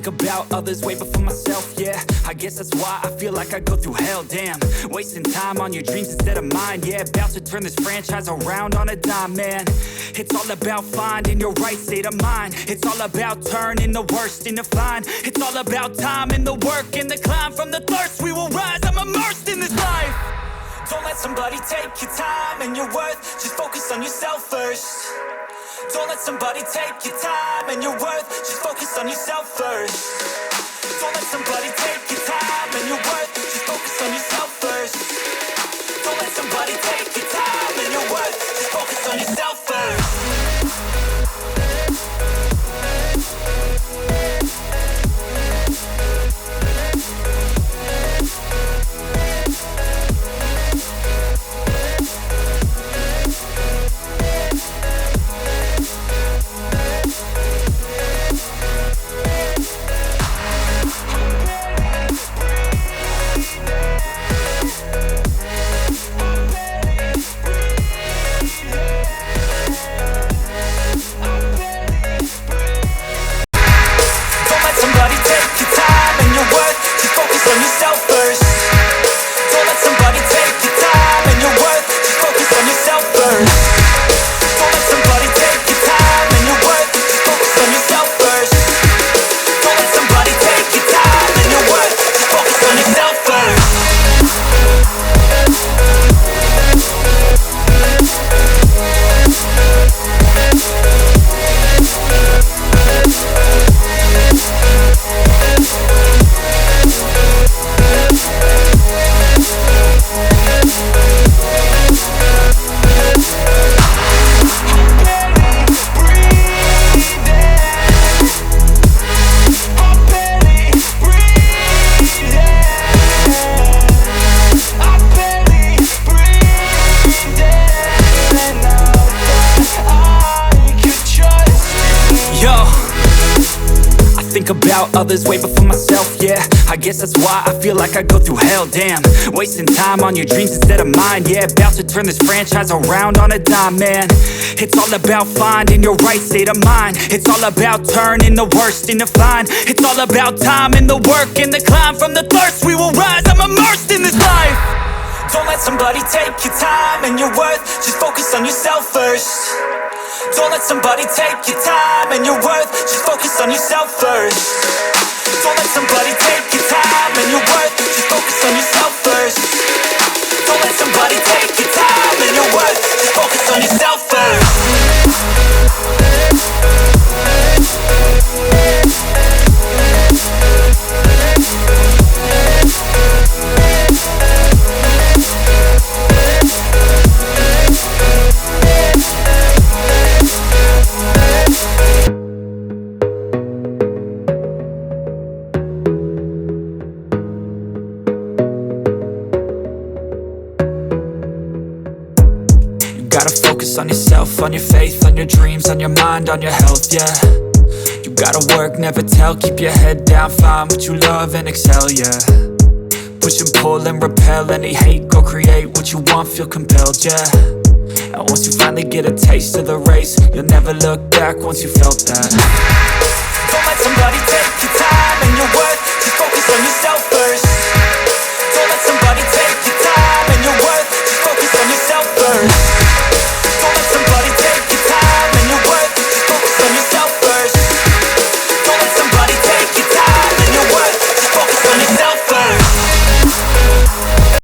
think about others way before myself, yeah. I guess that's why I feel like I go through hell, damn. Wasting time on your dreams instead of mine, yeah. About to turn this franchise around on a dime, man. It's all about finding your right state of mind. It's all about turning the worst into fine. It's all about time and the work and the climb. From the thirst we will rise, I'm immersed in this life. Don't let somebody take your time and your worth. Just focus on yourself first. Don't let somebody take your time and your worth. Just focus on yourself first. Don't let somebody take your time and your worth. Just focus on yourself first. Don't let somebody take your time and your worth. Just focus on yourself first. Think about others way before myself, yeah. I guess that's why I feel like I go through hell, damn. Wasting time on your dreams instead of mine, yeah. About to turn this franchise around on a dime, man. It's all about finding your right state of mind. It's all about turning the worst into fine. It's all about time and the work and the climb. From the thirst we will rise, I'm immersed in this life. Don't let somebody take your time and your worth. Just focus on yourself first. Don't let somebody take your time and your worth. Just focus on yourself first. Don't let somebody take your time and your worth. Just focus on yourself first. Don't let somebody take your time and your worth. Just focus on yourself first. Gotta focus on yourself, on your faith, on your dreams, on your mind, on your health, yeah. You gotta work, never tell, keep your head down, find what you love and excel, yeah. Push and pull and repel any hate, go create what you want, feel compelled, yeah. And once you finally get a taste of the race, you'll never look back once you felt that. Don't let somebody take your time and your worth. Just focus on yourself